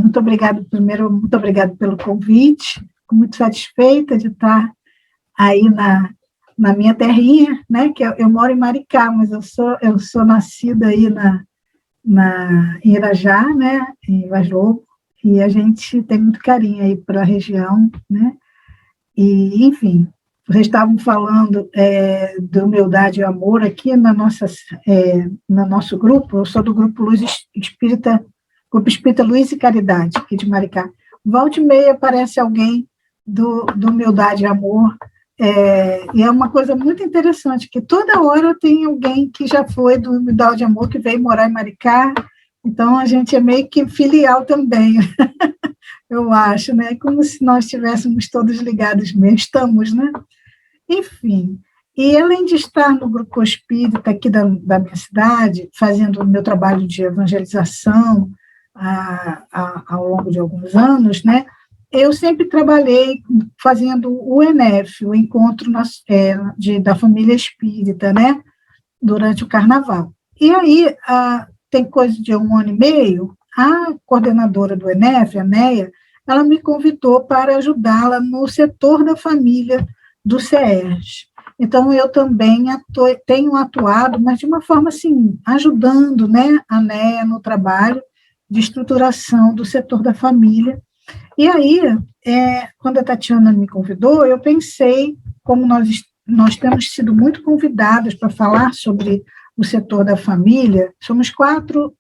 Muito obrigada, primeiro, muito obrigada pelo convite. Fico muito satisfeita de estar aí na minha terrinha, né? Que eu moro em Maricá, mas eu sou nascida aí em Irajá, né? Em Vaz Lobo, e a gente tem muito carinho aí para a região, né? E, enfim, vocês estavam falando de humildade e amor aqui no nosso grupo. Eu sou do grupo Grupo Espírita Luz e Caridade, aqui de Maricá. Volta e meia aparece alguém do Humildade e Amor, e é uma coisa muito interessante, que toda hora tem alguém que já foi do Humildade e Amor, que veio morar em Maricá, então a gente é meio que filial também, eu acho, né? Como se nós estivéssemos todos ligados mesmo, estamos, né? Enfim, e além de estar no grupo espírita aqui da minha cidade, fazendo o meu trabalho de evangelização ao longo de alguns anos, né, eu sempre trabalhei fazendo o ENEF, o Encontro da Família Espírita, né, durante o Carnaval. E aí, tem coisa de 1 ano e meio, a coordenadora do ENEF, a Neia, ela me convidou para ajudá-la no setor da família do CERJ. Então, eu também tenho atuado, mas de uma forma assim, ajudando, né, a NEA no trabalho de estruturação do setor da família. E aí, quando a Tatiana me convidou, eu pensei, como nós temos sido muito convidadas para falar sobre o setor da família, somos quatro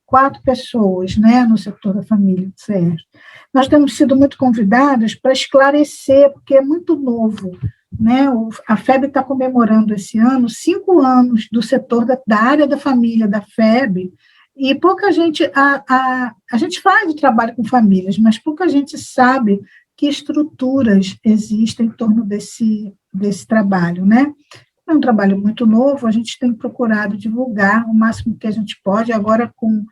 pessoas, né, no setor da família do CERJ. Nós temos sido muito convidadas para esclarecer, porque é muito novo, né? A FEB está comemorando esse ano 5 anos do setor da área da família da FEB, e pouca gente, a gente faz o trabalho com famílias, mas pouca gente sabe que estruturas existem em torno desse trabalho, né? É um trabalho muito novo, a gente tem procurado divulgar o máximo que a gente pode, agora com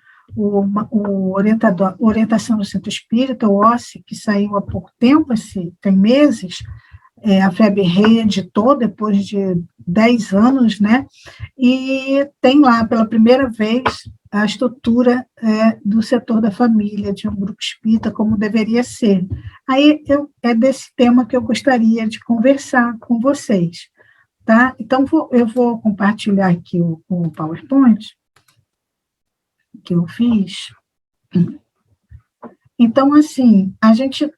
Orientação do Centro Espírita, o OSCE, que saiu há pouco tempo, tem meses, a FEB reeditou depois de 10 anos, né? E tem lá, pela primeira vez, a estrutura do setor da família, de um grupo espírita, como deveria ser. Aí é desse tema que eu gostaria de conversar com vocês, tá? Então, eu vou compartilhar aqui o PowerPoint que eu fiz. Então, assim, a gente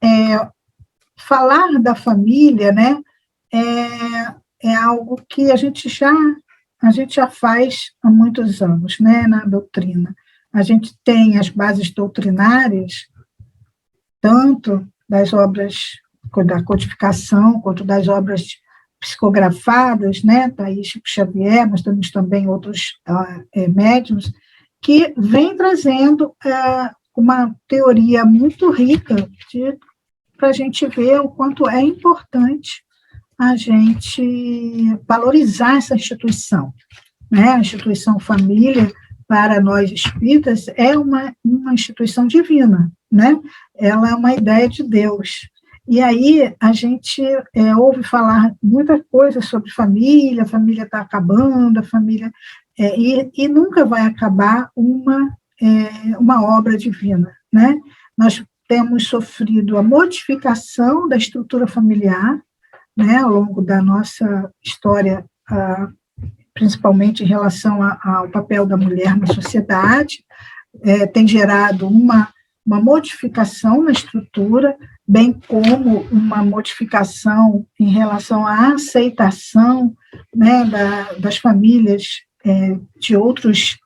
falar da família, né, é algo que a gente já faz há muitos anos, né, na doutrina. A gente tem as bases doutrinárias, tanto das obras da codificação, quanto das obras psicografadas, né, daí Chico Xavier, mas temos também outros médiuns, que vem trazendo uma teoria muito rica para a gente ver o quanto é importante a gente valorizar essa instituição, né? A instituição família, para nós espíritas, é uma instituição divina, né? Ela é uma ideia de Deus. E aí a gente ouve falar muita coisa sobre família, a família está acabando, a família... e nunca vai acabar uma obra divina, né? Nós temos sofrido a modificação da estrutura familiar, né, ao longo da nossa história, principalmente em relação ao papel da mulher na sociedade, tem gerado uma modificação na estrutura, bem como uma modificação em relação à aceitação, né, das famílias de outras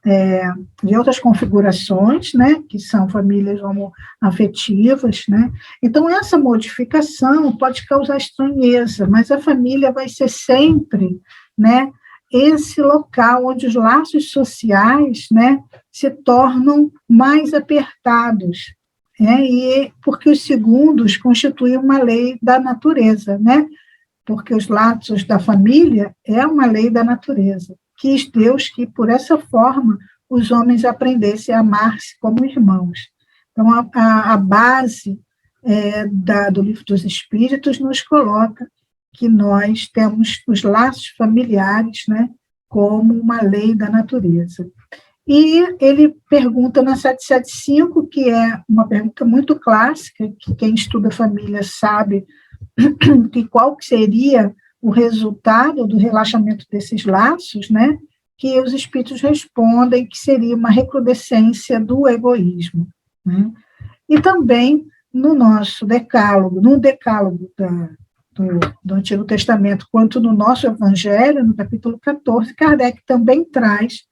configurações, né, que são famílias homoafetivas, né? Então, essa modificação pode causar estranheza, mas a família vai ser sempre, né, esse local onde os laços sociais, né, se tornam mais apertados, e porque os segundos constituem uma lei da natureza, né? Porque os laços da família é uma lei da natureza. Quis Deus que, por essa forma, os homens aprendessem a amar-se como irmãos. Então, a base do Livro dos Espíritos nos coloca que nós temos os laços familiares, né, como uma lei da natureza. E ele pergunta na 775, que é uma pergunta muito clássica, que quem estuda família sabe que qual que seria o resultado do relaxamento desses laços, né? Que os espíritos respondem que seria uma recrudescência do egoísmo, né? E também no nosso decálogo, no decálogo do Antigo Testamento, quanto no nosso Evangelho, no capítulo 14, Kardec também traz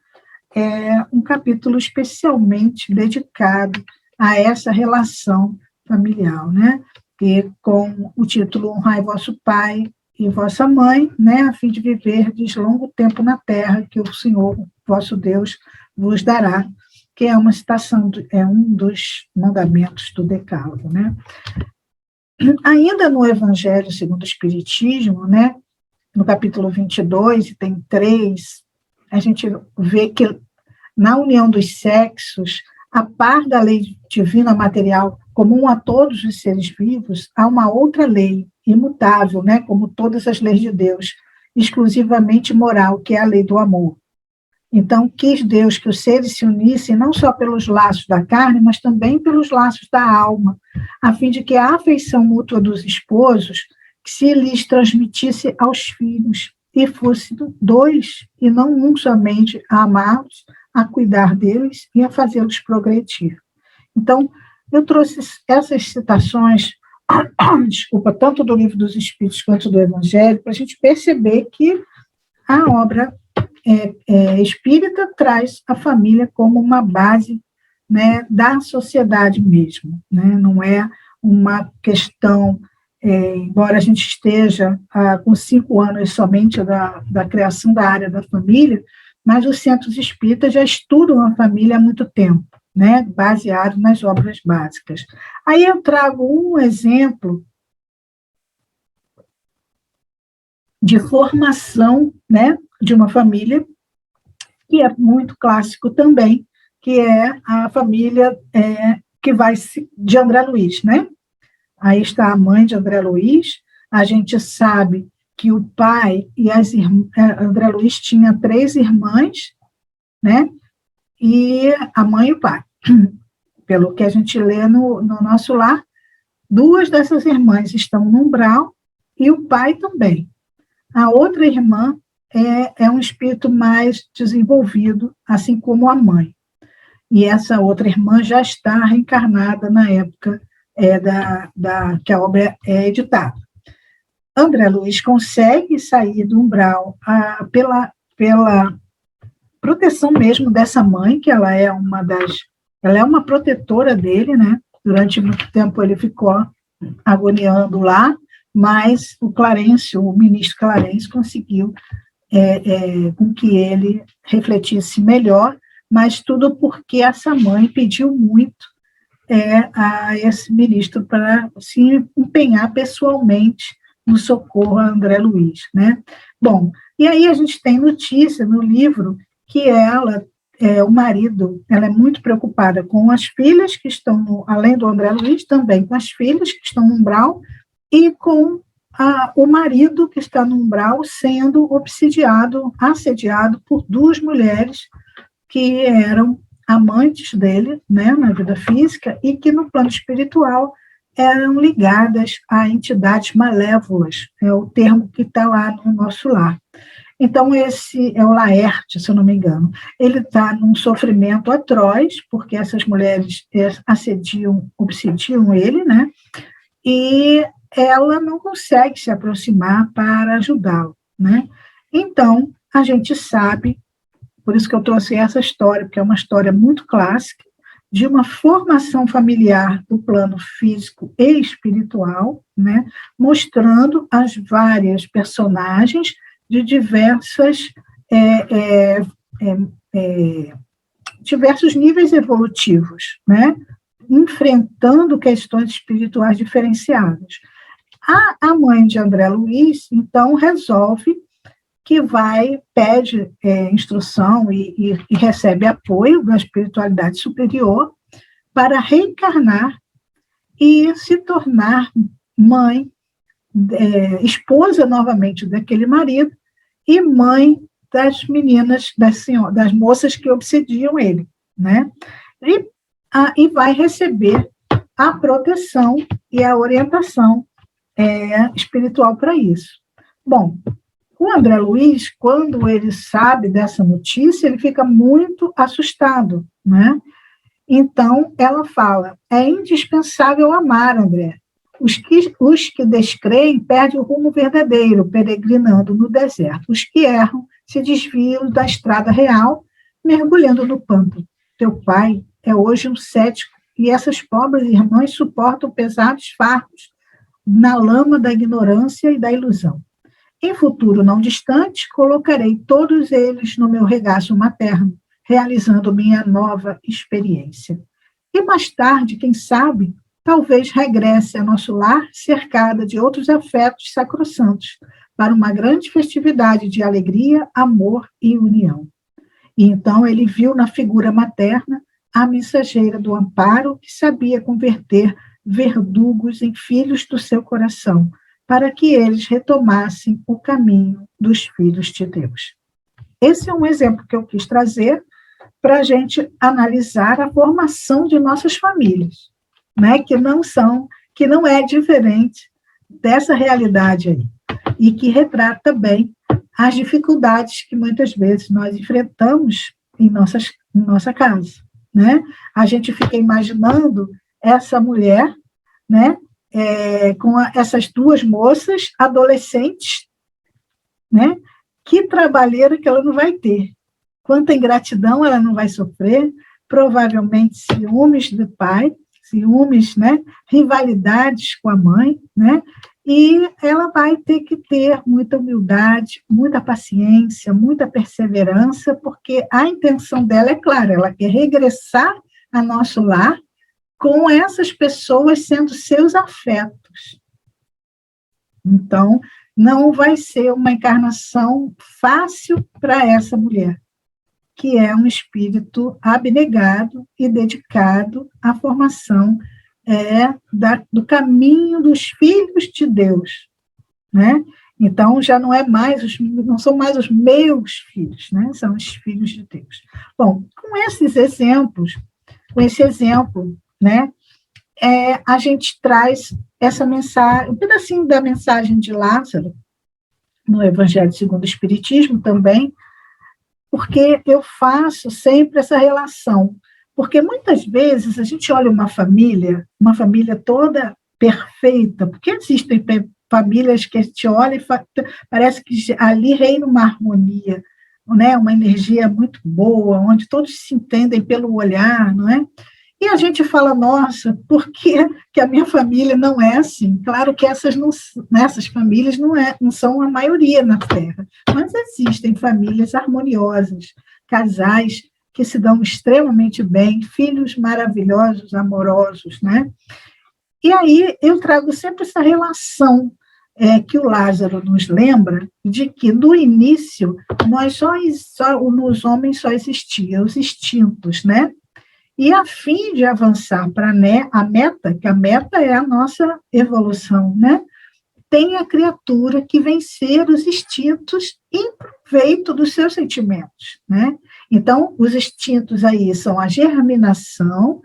um capítulo especialmente dedicado a essa relação familiar, né? E com o título Honrai vosso pai e vossa mãe, né? A fim de viverdes longo tempo na terra que o Senhor, vosso Deus, vos dará, que é uma citação, é um dos mandamentos do Decálogo, né? Ainda no Evangelho segundo o Espiritismo, né? No capítulo 22, tem 3, a gente vê que na união dos sexos, a par da lei divina material comum a todos os seres vivos, há uma outra lei imutável, né, como todas as leis de Deus, exclusivamente moral, que é a lei do amor. Então, quis Deus que os seres se unissem não só pelos laços da carne, mas também pelos laços da alma, a fim de que a afeição mútua dos esposos se lhes transmitisse aos filhos, e fosse dois, e não um somente, a amá-los, a cuidar deles e a fazê-los progredir. Então, eu trouxe essas citações, desculpa, tanto do Livro dos Espíritos quanto do Evangelho, para a gente perceber que a obra espírita traz a família como uma base, né, da sociedade mesmo, né? Não é uma questão, embora a gente esteja com 5 anos somente da criação da área da família, mas os centros espíritas já estudam a família há muito tempo, né, baseado nas obras básicas. Aí eu trago um exemplo de formação, né, de uma família, que é muito clássico também, que é a família que vai de André Luiz, né? Aí está a mãe de André Luiz, a gente sabe que o pai e as irmãs, André Luiz tinha 3 irmãs, né? E a mãe e o pai. Pelo que a gente lê no nosso lar, 2 dessas irmãs estão no umbral e o pai também. A outra irmã é um espírito mais desenvolvido, assim como a mãe. E essa outra irmã já está reencarnada na época que a obra é editada. André Luiz consegue sair do umbral pela proteção mesmo dessa mãe, que ela é uma protetora dele, né? Durante muito tempo ele ficou agoniando lá, mas o ministro Clarence conseguiu com que ele refletisse melhor, mas tudo porque essa mãe pediu muito a esse ministro para se empenhar pessoalmente no socorro a André Luiz, né? Bom, e aí a gente tem notícia no livro que o marido, ela é muito preocupada com as filhas que estão, além do André Luiz, também com as filhas que estão no umbral e com o marido que está no umbral sendo assediado por 2 mulheres que eram amantes dele, né, na vida física, e que no plano espiritual eram ligadas a entidades malévolas, é o termo que está lá no nosso lar. Então, esse é o Laerte, se eu não me engano. Ele está num sofrimento atroz, porque essas mulheres obsediam ele, né? E ela não consegue se aproximar para ajudá-lo, né? Então, a gente sabe, por isso que eu trouxe essa história, porque é uma história muito clássica, de uma formação familiar do plano físico e espiritual, né? Mostrando as várias personagens de diversos níveis evolutivos, né? Enfrentando questões espirituais diferenciadas. A mãe de André Luiz, então, resolve que pede instrução e recebe apoio da espiritualidade superior para reencarnar e se tornar mãe, esposa novamente daquele marido e mãe das meninas, das moças que obsediam ele, né? E vai receber a proteção e a orientação espiritual para isso. Bom, o André Luiz, quando ele sabe dessa notícia, ele fica muito assustado, né? Então, ela fala, é indispensável amar, André. Os que descreem perdem o rumo verdadeiro, peregrinando no deserto. Os que erram se desviam da estrada real, mergulhando no pântano. Teu pai é hoje um cético, e essas pobres irmãs suportam pesados fardos na lama da ignorância e da ilusão. Em futuro não distante, colocarei todos eles no meu regaço materno, realizando minha nova experiência. E mais tarde, quem sabe, talvez regresse a nosso lar cercada de outros afetos sacrossantos, para uma grande festividade de alegria, amor e união. E então ele viu na figura materna a mensageira do amparo que sabia converter verdugos em filhos do seu coração, para que eles retomassem o caminho dos filhos de Deus. Esse é um exemplo que eu quis trazer para a gente analisar a formação de nossas famílias, né? Que não é diferente dessa realidade aí, e que retrata bem as dificuldades que muitas vezes nós enfrentamos em nossa casa, né? A gente fica imaginando essa mulher, né? Com essas duas moças adolescentes, né? Que trabalheira que ela não vai ter, quanta ingratidão ela não vai sofrer, provavelmente ciúmes do pai, ciúmes, né? Rivalidades com a mãe, né? E ela vai ter que ter muita humildade, muita paciência, muita perseverança, porque a intenção dela é clara, ela quer regressar a nosso lar com essas pessoas sendo seus afetos. Então, não vai ser uma encarnação fácil para essa mulher, que é um espírito abnegado e dedicado à formação do caminho dos filhos de Deus, né? Então, já não são mais os meus filhos, né? São os filhos de Deus. Bom, com esse exemplo, né? A gente traz essa mensagem, um pedacinho da mensagem de Lázaro, no Evangelho segundo o Espiritismo também, porque eu faço sempre essa relação. Porque muitas vezes a gente olha uma família toda perfeita, porque existem famílias que a gente olha e parece que ali reina uma harmonia, né? Uma energia muito boa, onde todos se entendem pelo olhar, não é? E a gente fala, nossa, por que a minha família não é assim? Claro que essas famílias não são a maioria na Terra, mas existem famílias harmoniosas, casais que se dão extremamente bem, filhos maravilhosos, amorosos, né? E aí eu trago sempre essa relação que o Lázaro nos lembra, de que no início nos homens só existiam os instintos, né? E a fim de avançar para a meta, que a meta é a nossa evolução, né? Tem a criatura que vencer os instintos em proveito dos seus sentimentos, né? Então, os instintos aí são a germinação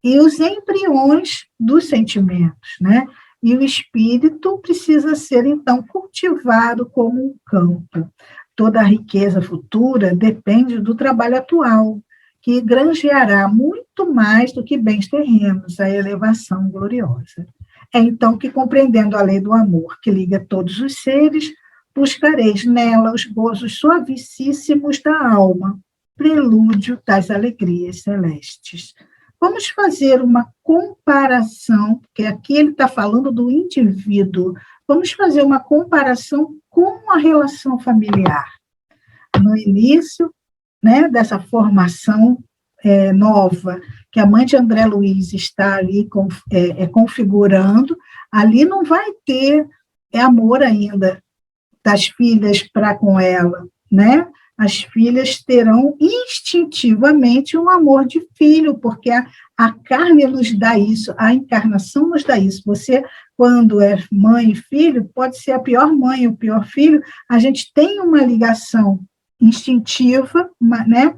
e os embriões dos sentimentos, né? E o espírito precisa ser, então, cultivado como um campo. Toda a riqueza futura depende do trabalho atual, que granjeará muito mais do que bens terrenos, a elevação gloriosa. É então que, compreendendo a lei do amor que liga todos os seres, buscareis nela os gozos suavicíssimos da alma, prelúdio das alegrias celestes. Vamos fazer uma comparação, porque aqui ele está falando do indivíduo, vamos fazer uma comparação com a relação familiar. No início, né, dessa formação nova, que a mãe de André Luiz está ali configurando, ali não vai ter amor ainda das filhas para com ela, né? As filhas terão instintivamente um amor de filho, porque a carne nos dá isso, a encarnação nos dá isso. Você, quando é mãe e filho, pode ser a pior mãe, o pior filho, a gente tem uma ligação instintiva, né,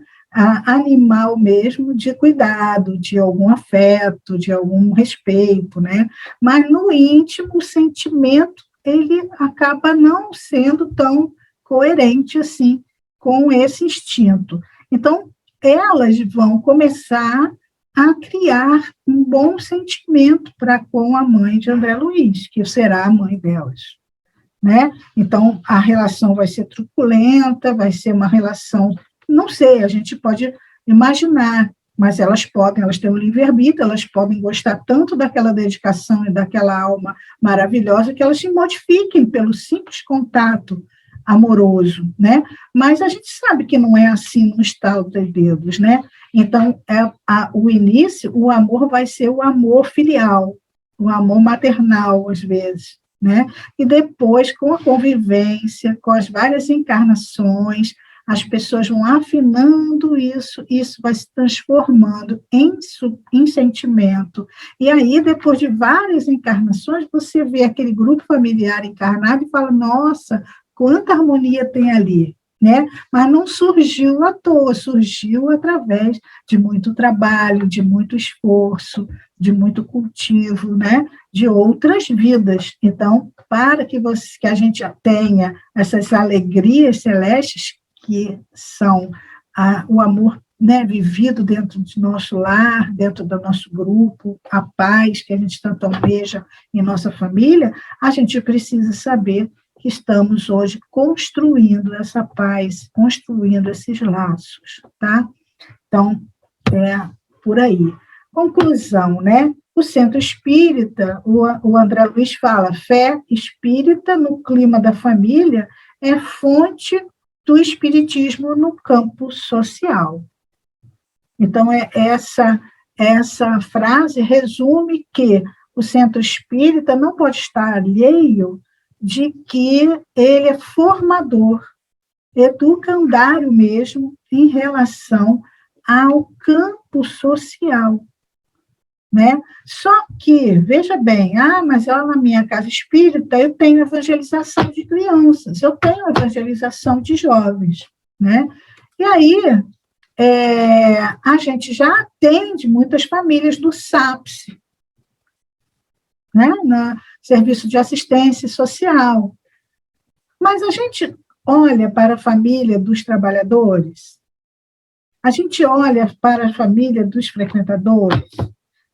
animal mesmo, de cuidado, de algum afeto, de algum respeito, né? Mas no íntimo, o sentimento, ele acaba não sendo tão coerente assim com esse instinto. Então, elas vão começar a criar um bom sentimento para com a mãe de André Luiz, que será a mãe delas, né? Então, a relação vai ser truculenta, vai ser uma relação, não sei, a gente pode imaginar, mas elas têm um livre-arbítrio, elas podem gostar tanto daquela dedicação e daquela alma maravilhosa que elas se modifiquem pelo simples contato amoroso, né? Mas a gente sabe que não é assim no estalo dos dedos, né? Então, o início, o amor vai ser o amor filial, o amor maternal, às vezes, né? E depois, com a convivência, com as várias encarnações, as pessoas vão afinando isso vai se transformando em sentimento. E aí, depois de várias encarnações, você vê aquele grupo familiar encarnado e fala, nossa, quanta harmonia tem ali, né? Mas não surgiu à toa, surgiu através de muito trabalho, de muito esforço, de muito cultivo, né? De outras vidas. Então, para que a gente tenha essas alegrias celestes, que são o amor, né, vivido dentro do nosso lar, dentro do nosso grupo, a paz que a gente tanto almeja em nossa família, a gente precisa saber que estamos hoje construindo essa paz, construindo esses laços, tá? Então, é por aí. Conclusão, né? O centro espírita, o André Luiz fala, fé espírita no clima da família é fonte do espiritismo no campo social. Então, essa frase resume que o centro espírita não pode estar alheio de que ele é formador, educandário mesmo, em relação ao campo social, né? Só que, veja bem, mas lá na minha casa espírita eu tenho evangelização de crianças, eu tenho evangelização de jovens, né? E aí, a gente já atende muitas famílias do SAPS, né? No Serviço de Assistência Social. Mas a gente olha para a família dos trabalhadores, a gente olha para a família dos frequentadores,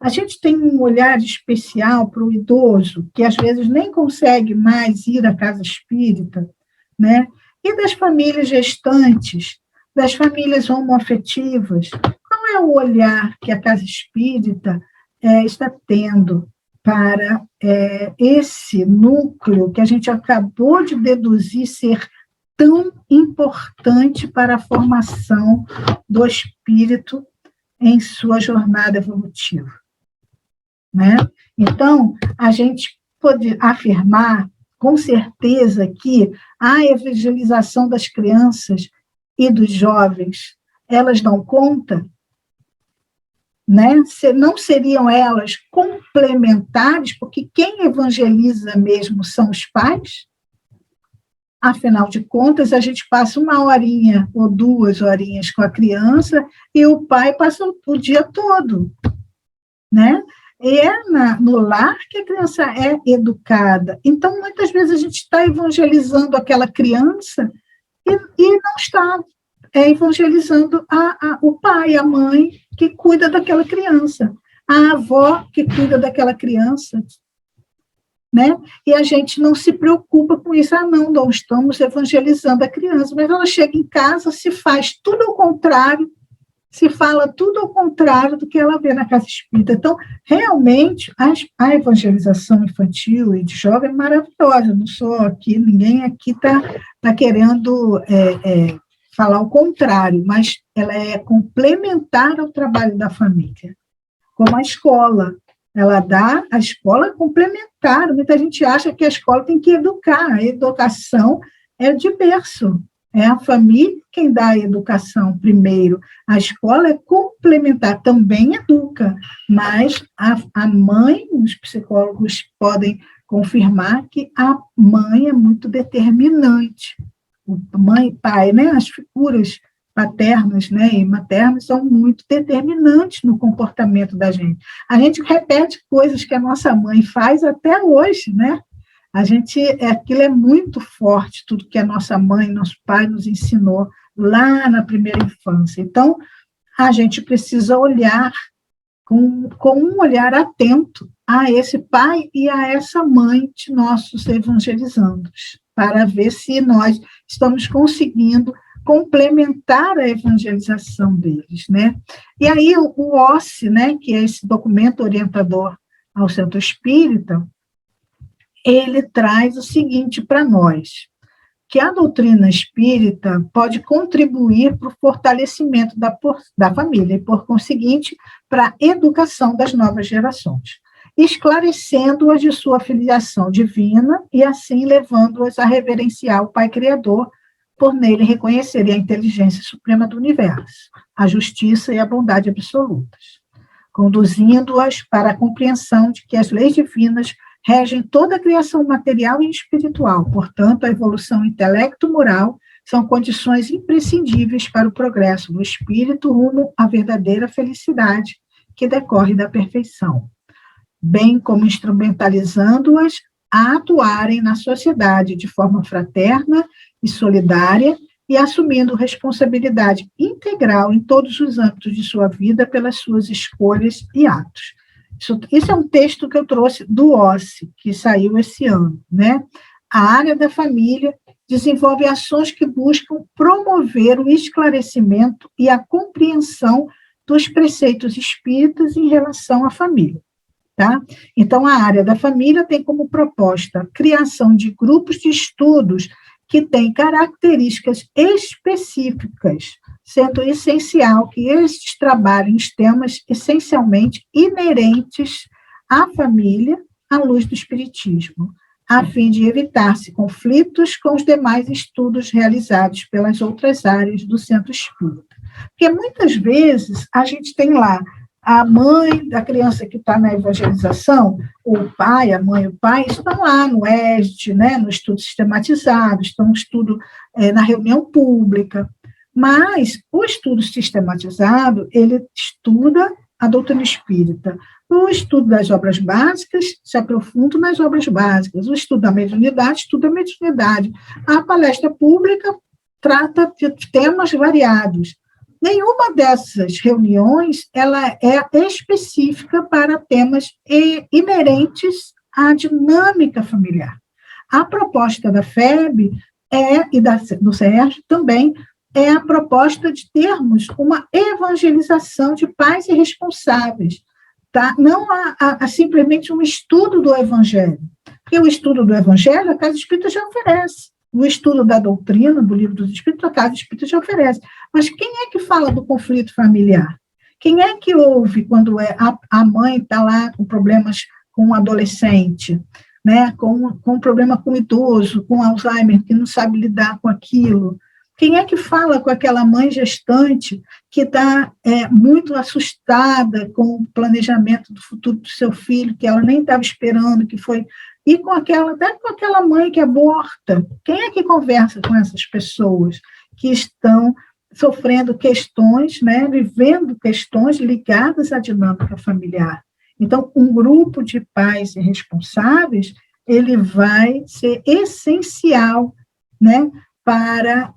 a gente tem um olhar especial para o idoso, que às vezes nem consegue mais ir à casa espírita, né? E das famílias gestantes, das famílias homoafetivas, qual é o olhar que a casa espírita está tendo para esse núcleo que a gente acabou de deduzir ser tão importante para a formação do espírito em sua jornada evolutiva, né? Então, a gente pode afirmar com certeza que a evangelização das crianças e dos jovens, elas dão conta, né? Não seriam elas complementares, porque quem evangeliza mesmo são os pais? Afinal de contas, a gente passa 1 horinha ou 2 horinhas com a criança e o pai passa o dia todo, né? E no lar que a criança é educada. Então, muitas vezes a gente está evangelizando aquela criança e não está evangelizando o pai, a mãe que cuida daquela criança, a avó que cuida daquela criança, né? E a gente não se preocupa com isso. Não estamos evangelizando a criança, mas ela chega em casa, se faz tudo ao contrário, se fala tudo ao contrário do que ela vê na casa espírita. Então, realmente, a evangelização infantil e de jovem é maravilhosa. Não sou aqui, ninguém aqui está querendo falar o contrário, mas ela é complementar ao trabalho da família, como a escola. Ela dá a escola complementar. Muita gente acha que a escola tem que educar. A educação é de berço. É a família quem dá a educação primeiro. A escola é complementar, também educa, mas a mãe, os psicólogos podem confirmar que a mãe é muito determinante, o mãe e pai, né? As figuras paternas, né, e maternas são muito determinantes no comportamento da gente. A gente repete coisas que a nossa mãe faz até hoje, né? Aquilo é muito forte, tudo que a nossa mãe, nosso pai nos ensinou lá na primeira infância. Então, a gente precisa olhar com um olhar atento a esse pai e a essa mãe de nossos evangelizandos, para ver se nós estamos conseguindo complementar a evangelização deles, né? E aí o OSCE, né, que é esse documento orientador ao Centro Espírita, ele traz o seguinte para nós, que a doutrina espírita pode contribuir para o fortalecimento da família e, por conseguinte, para a educação das novas gerações, esclarecendo-as de sua filiação divina e, assim, levando-as a reverenciar o Pai Criador, por nele reconhecerem a inteligência suprema do universo, a justiça e a bondade absolutas, conduzindo-as para a compreensão de que as leis divinas regem toda a criação material e espiritual, portanto, a evolução intelecto-moral são condições imprescindíveis para o progresso do espírito rumo à verdadeira felicidade que decorre da perfeição, bem como instrumentalizando-as a atuarem na sociedade de forma fraterna e solidária e assumindo responsabilidade integral em todos os âmbitos de sua vida pelas suas escolhas e atos. Isso é um texto que eu trouxe do OSCE, que saiu esse ano, né? A área da família desenvolve ações que buscam promover o esclarecimento e a compreensão dos preceitos espíritas em relação à família. Tá? Então, a área da família tem como proposta a criação de grupos de estudos que têm características específicas, sendo essencial que estes trabalhem os temas essencialmente inerentes à família à luz do Espiritismo, a fim de evitar-se conflitos com os demais estudos realizados pelas outras áreas do Centro Espírita. Porque muitas vezes a gente tem lá a mãe da criança que está na evangelização, o pai, a mãe e o pai estão lá no ESD, né, no estudo sistematizado, estão no estudo na reunião pública, mas o estudo sistematizado, ele estuda a doutrina espírita. O estudo das obras básicas se aprofunda nas obras básicas, o estudo da mediunidade estuda a mediunidade. A palestra pública trata de temas variados. Nenhuma dessas reuniões ela é específica para temas inerentes à dinâmica familiar. A proposta da FEB e do SERJ também é a proposta de termos uma evangelização de pais e responsáveis, tá? Não simplesmente um estudo do Evangelho. Porque o estudo do Evangelho, a Casa Espírita já oferece. O estudo da doutrina, do Livro dos Espíritos, a Casa Espírita já oferece. Mas quem é que fala do conflito familiar? Quem é que ouve quando a mãe está lá com problemas com um adolescente, né? com problema com o idoso, com Alzheimer, que não sabe lidar com aquilo? Quem é que fala com aquela mãe gestante que está muito assustada com o planejamento do futuro do seu filho, que ela nem estava esperando, que foi... E até com aquela mãe que aborta. Quem é que conversa com essas pessoas que estão sofrendo questões, né, vivendo questões ligadas à dinâmica familiar? Então, um grupo de pais e responsáveis, ele vai ser essencial, né, para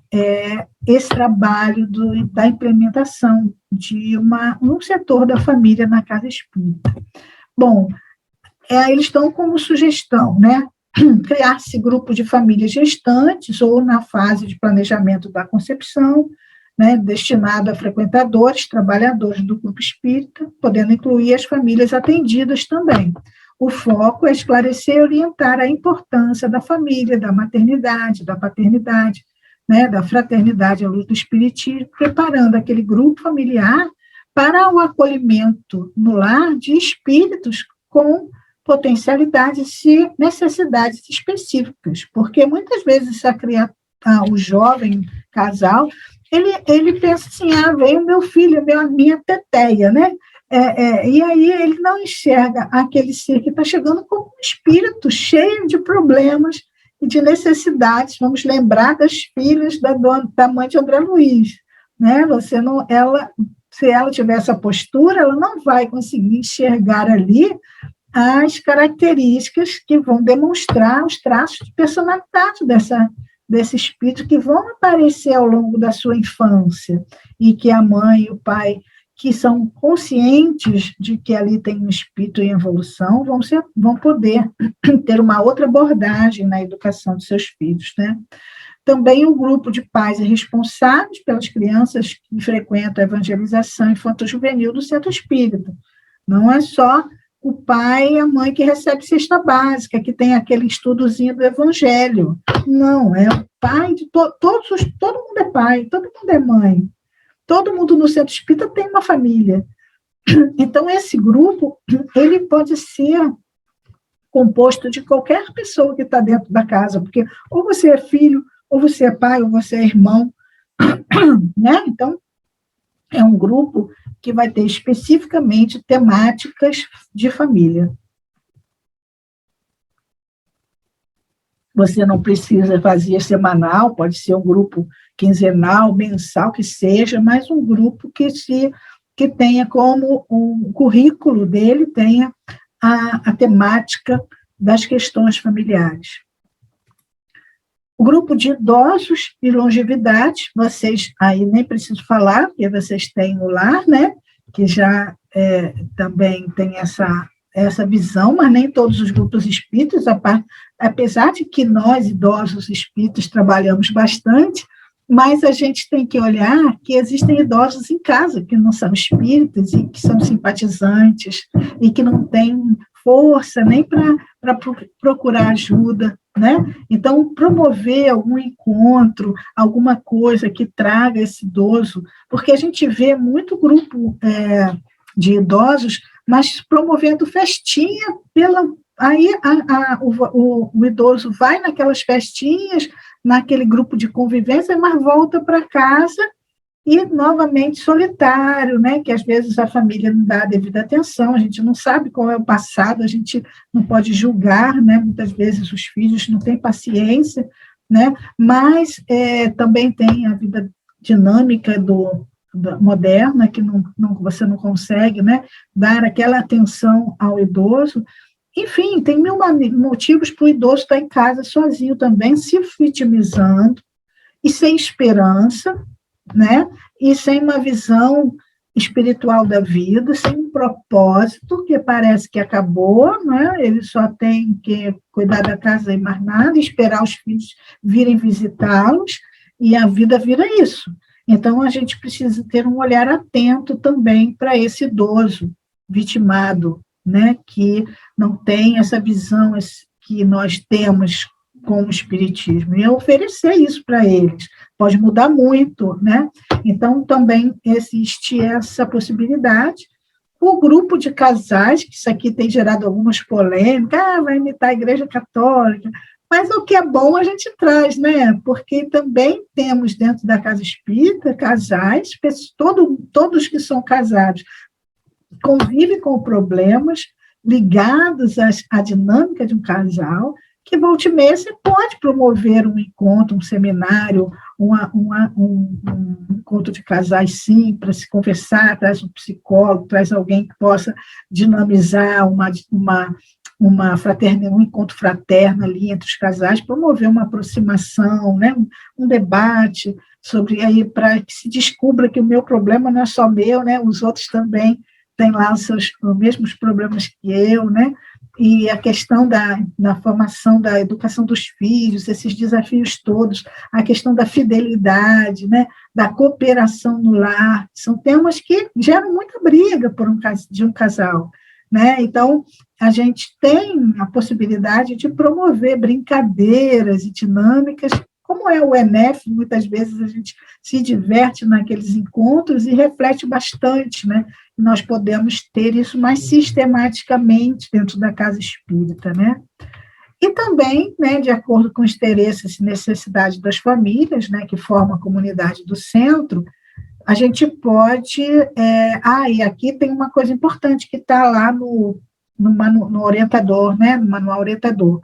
esse trabalho da implementação de um setor da família na Casa Espírita. Bom, eles estão como sugestão, né? Criar-se grupo de famílias gestantes ou na fase de planejamento da concepção, né, destinado a frequentadores, trabalhadores do grupo espírita, podendo incluir as famílias atendidas também. O foco é esclarecer e orientar a importância da família, da maternidade, da paternidade, né, da fraternidade à luz do espiritismo, preparando aquele grupo familiar para o acolhimento no lar de espíritos com potencialidades e necessidades específicas, porque muitas vezes o jovem casal, ele pensa assim, veio meu filho, minha teteia, né? E aí ele não enxerga aquele ser que está chegando como um espírito cheio de problemas e de necessidades. Vamos lembrar das filhas da mãe de André Luiz, né? Se ela tiver essa postura, ela não vai conseguir enxergar ali as características que vão demonstrar os traços de personalidade desse espírito que vão aparecer ao longo da sua infância, e que a mãe e o pai, que são conscientes de que ali tem um espírito em evolução, vão poder ter uma outra abordagem na educação dos seus filhos, né? Também o grupo de pais responsáveis pelas crianças que frequentam a evangelização infanto-juvenil do centro espírita. Não é só o pai e a mãe que recebe cesta básica, que tem aquele estudozinho do evangelho. Não, é o pai de todo mundo é pai, todo mundo é mãe. Todo mundo no centro espírita tem uma família. Então, esse grupo, ele pode ser composto de qualquer pessoa que está dentro da casa, porque ou você é filho, ou você é pai, ou você é irmão, né? Então, é um grupo que vai ter especificamente temáticas de família. Você não precisa fazer semanal, pode ser um grupo quinzenal, mensal, que seja, mas um grupo que tenha como um currículo dele, tenha a temática das questões familiares. O grupo de idosos e longevidade, vocês aí nem preciso falar, porque vocês têm o lar, né, que já também tem essa visão, mas nem todos os grupos espíritas, apesar de que nós, idosos espíritas, trabalhamos bastante, mas a gente tem que olhar que existem idosos em casa que não são espíritas e que são simpatizantes e que não têm força nem para procurar ajuda, né? Então, promover algum encontro, alguma coisa que traga esse idoso, porque a gente vê muito grupo de idosos, mas promovendo festinha aí o idoso vai naquelas festinhas, naquele grupo de convivência, mas volta para casa e, novamente, solitário, né? Que às vezes a família não dá a devida atenção, a gente não sabe qual é o passado, a gente não pode julgar, né? Muitas vezes os filhos não têm paciência, né? Mas também tem a vida dinâmica moderna, que você não consegue, né, dar aquela atenção ao idoso. Enfim, tem mil motivos para o idoso estar em casa sozinho também, se vitimizando e sem esperança, né, e sem uma visão espiritual da vida, sem um propósito, que parece que acabou, né, ele só tem que cuidar da casa e mais nada, esperar os filhos virem visitá-los, e a vida vira isso. Então, a gente precisa ter um olhar atento também para esse idoso vitimado, né, que não tem essa visão que nós temos com o espiritismo, e oferecer isso para eles. Pode mudar muito, né? Então, também existe essa possibilidade. O grupo de casais, que isso aqui tem gerado algumas polêmicas, vai imitar a Igreja Católica, mas o que é bom a gente traz, né? Porque também temos dentro da casa espírita casais, todos que são casados convivem com problemas ligados à dinâmica de um casal, que volta e meia você pode promover um encontro, um seminário, um encontro de casais, sim, para se conversar, traz um psicólogo, traz alguém que possa dinamizar uma fraternidade, um encontro fraterno ali entre os casais, promover uma aproximação, né, um debate sobre aí, para que se descubra que o meu problema não é só meu, né, os outros também têm lá os mesmos problemas que eu, né, e a questão da formação, da educação dos filhos, esses desafios todos, a questão da fidelidade, né, da cooperação no lar, são temas que geram muita briga de um casal, né? Então, a gente tem a possibilidade de promover brincadeiras e dinâmicas, como é o ENEF, muitas vezes a gente se diverte naqueles encontros e reflete bastante, né? Nós podemos ter isso mais sistematicamente dentro da casa espírita, né? E também, né, de acordo com os interesses e necessidades das famílias, né, que formam a comunidade do centro, a gente pode... e aqui tem uma coisa importante que está lá no orientador, né, no manual orientador.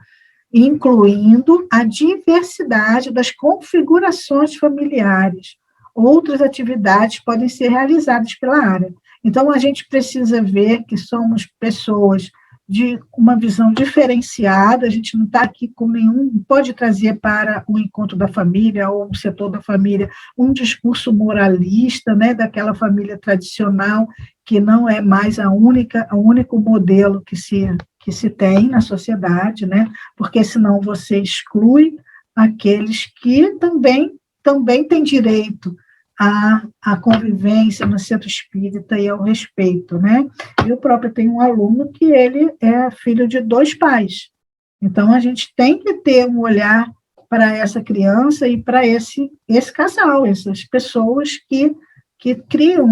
incluindo a diversidade das configurações familiares. Outras atividades podem ser realizadas pela área. Então, a gente precisa ver que somos pessoas de uma visão diferenciada, a gente não está aqui com nenhum, pode trazer para o encontro da família ou o setor da família um discurso moralista, né, daquela família tradicional, que não é mais o único modelo que se tem na sociedade, né, porque senão você exclui aqueles que também têm direito à convivência no centro espírita e ao respeito, né? Eu próprio tenho um aluno que ele é filho de 2 pais. Então, a gente tem que ter um olhar para essa criança e para esse casal, essas pessoas que criam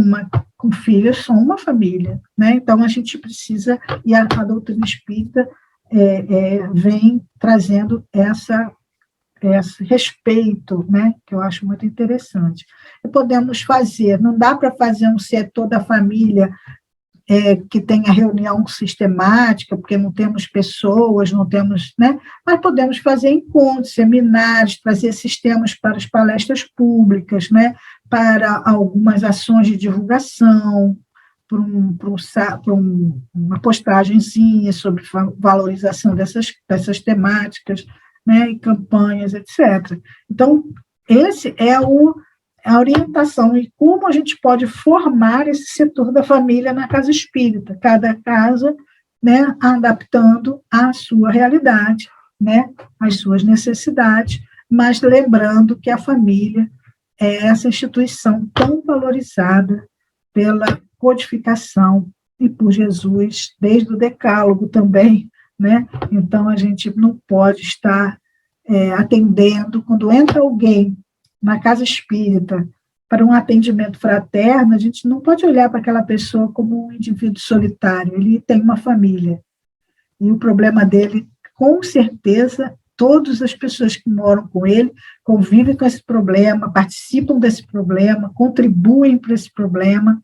com filhos, são uma família, né? Então, a gente precisa, e a doutrina espírita vem trazendo esse respeito, né, que eu acho muito interessante. E podemos fazer, não dá para fazer um setor da família que tenha reunião sistemática, porque não temos pessoas, não temos, né, mas podemos fazer encontros, seminários, trazer sistemas para as palestras públicas, né, para algumas ações de divulgação, para uma postagenzinha sobre valorização dessas temáticas, né, e campanhas, etc. Então, esse é a orientação e como a gente pode formar esse setor da família na casa espírita, cada casa, né, adaptando à sua realidade, né, às suas necessidades, mas lembrando que a família é essa instituição tão valorizada pela codificação e por Jesus, desde o Decálogo também, né? Então, a gente não pode estar atendendo, quando entra alguém na casa espírita para um atendimento fraterno, a gente não pode olhar para aquela pessoa como um indivíduo solitário, ele tem uma família, e o problema dele, com certeza, todas as pessoas que moram com ele convivem com esse problema, participam desse problema, contribuem para esse problema,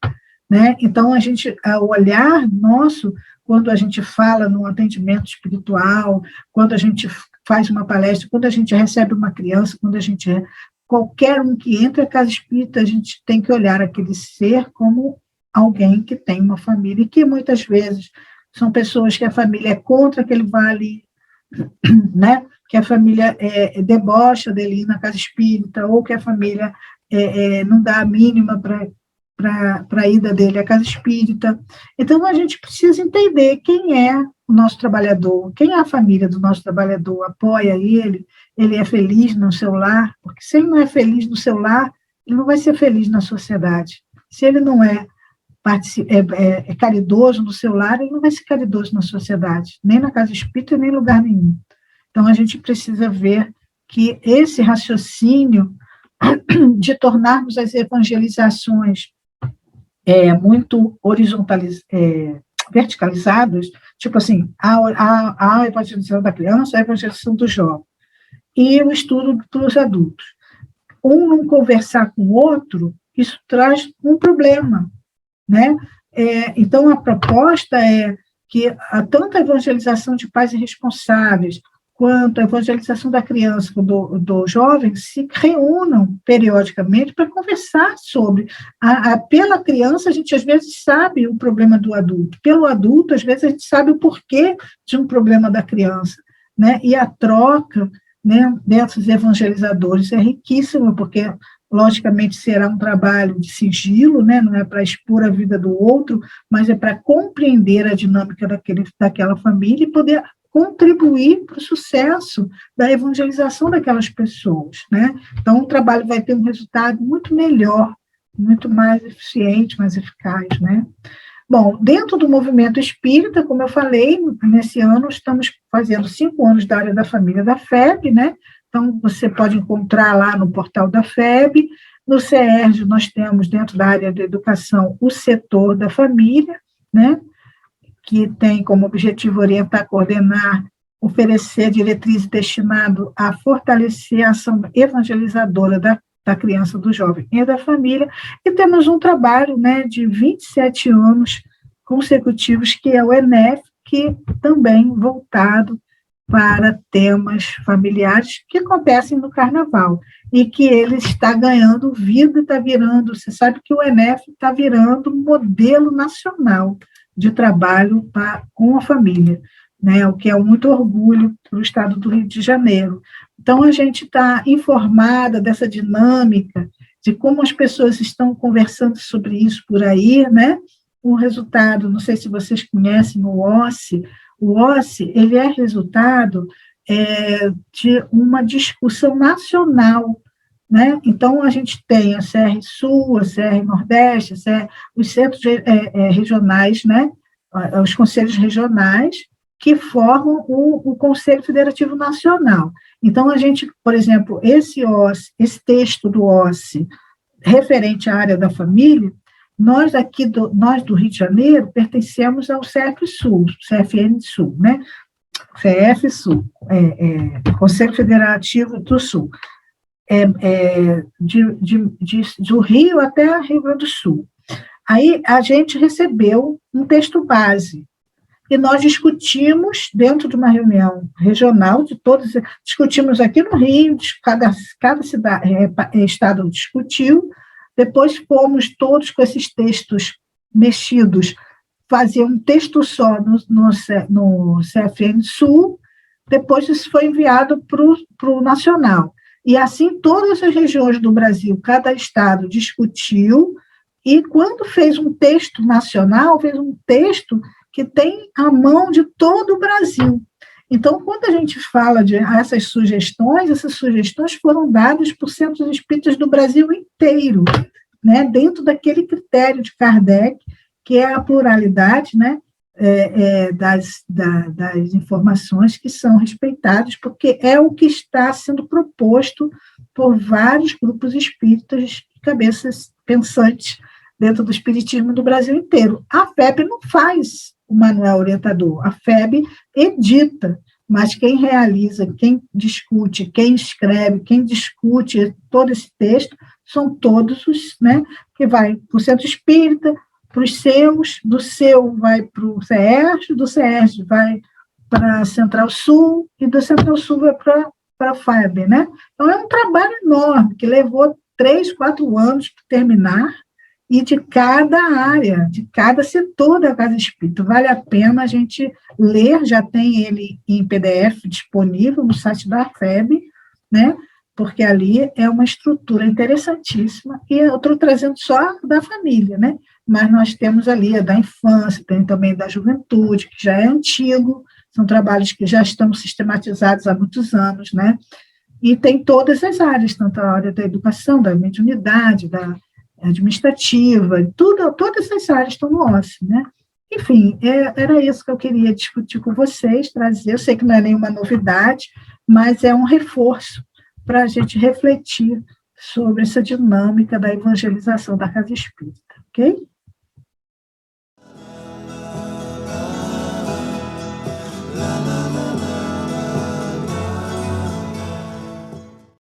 né? Então, o olhar nosso, quando a gente fala no atendimento espiritual, quando a gente faz uma palestra, quando a gente recebe uma criança, qualquer um que entra na casa espírita, a gente tem que olhar aquele ser como alguém que tem uma família, e que muitas vezes são pessoas que a família é contra que ele vá ali, né? Que a família debocha dele ir na casa espírita, ou que a família não dá a mínima para a ida dele à casa espírita. Então, a gente precisa entender quem é o nosso trabalhador, quem é a família do nosso trabalhador, apoia ele é feliz no seu lar, porque se ele não é feliz no seu lar, ele não vai ser feliz na sociedade. Se ele não é caridoso no seu lar, ele não vai ser caridoso na sociedade, nem na casa espírita, nem em lugar nenhum. Então, a gente precisa ver que esse raciocínio de tornarmos as evangelizações muito verticalizadas, tipo assim, a evangelização da criança, a evangelização do jovem, e o estudo para os adultos. Um não conversar com o outro, isso traz um problema, né? Então, a proposta é que tanto a evangelização de pais irresponsáveis, quanto a evangelização da criança, do jovem, se reúnam periodicamente para conversar sobre. Pela criança, a gente às vezes sabe o problema do adulto, pelo adulto, às vezes a gente sabe o porquê de um problema da criança, né? E a troca, né, desses evangelizadores é riquíssima, porque, logicamente, será um trabalho de sigilo, né? Não é para expor a vida do outro, mas é para compreender a dinâmica daquela família e poder contribuir para o sucesso da evangelização daquelas pessoas, né? Então, o trabalho vai ter um resultado muito melhor, muito mais eficiente, mais eficaz, né? Bom, dentro do movimento espírita, como eu falei, nesse ano estamos fazendo 5 anos da área da família da FEB, né? Então, você pode encontrar lá no portal da FEB. No CERJ, nós temos, dentro da área da educação, o setor da família, né? Que tem como objetivo orientar, coordenar, oferecer diretrizes destinadas a fortalecer a ação evangelizadora da criança, do jovem e da família, e temos um trabalho, né, de 27 anos consecutivos, que é o ENEF, que também voltado para temas familiares que acontecem no Carnaval, e que ele está ganhando vida, está virando, você sabe que o ENEF está virando modelo nacional de trabalho com a família, né, o que é muito orgulho para o estado do Rio de Janeiro. Então, a gente está informada dessa dinâmica, de como as pessoas estão conversando sobre isso por aí, né? O resultado, não sei se vocês conhecem o OSCE, ele é resultado de uma discussão nacional, né? Então, a gente tem a CR Sul, a CR Nordeste, os centros regionais, né? Os conselhos regionais, que formam o Conselho Federativo Nacional. Então, a gente, por exemplo, esse texto do OSCE, referente à área da família, nós do Rio de Janeiro pertencemos ao CF Sul, CFN Sul, né? CF Sul, Conselho Federativo do Sul, do Rio até Rio Grande do Sul. Aí a gente recebeu um texto base, e nós discutimos dentro de uma reunião regional, discutimos aqui no Rio, cada cidade, estado discutiu, depois fomos todos com esses textos mexidos, fazer um texto só no CFN Sul, depois isso foi enviado para o Nacional. E assim todas as regiões do Brasil, cada estado discutiu, e quando fez um texto nacional, fez um texto que tem a mão de todo o Brasil. Então, quando a gente fala de essas sugestões foram dadas por centros espíritas do Brasil inteiro, né, dentro daquele critério de Kardec, que é a pluralidade, né, das informações que são respeitadas, porque é o que está sendo proposto por vários grupos espíritas de cabeças pensantes dentro do espiritismo do Brasil inteiro. A FEB não faz o manual orientador, a FEB edita, mas quem realiza, quem discute, quem escreve, quem discute todo esse texto, são todos os, né, que vai para o centro espírita, para os seus, do seu vai para o CERJ, do CERJ vai para a Central Sul, e do Central Sul vai para a FEB, né? Então, é um trabalho enorme, que levou 3, 4 anos para terminar, e de cada área, de cada setor da Casa Espírita. Vale a pena a gente ler, já tem ele em PDF disponível no site da FEB, né? Porque ali é uma estrutura interessantíssima, e eu estou trazendo só da família, né? Mas nós temos ali a da infância, tem também da juventude, que já é antigo, são trabalhos que já estão sistematizados há muitos anos, né? E tem todas as áreas, tanto a área da educação, da mediunidade, da administrativa, todas essas áreas estão no OSCE, né? Enfim, era isso que eu queria discutir com vocês, trazer. Eu sei que não é nenhuma novidade, mas é um reforço para a gente refletir sobre essa dinâmica da evangelização da Casa Espírita, ok?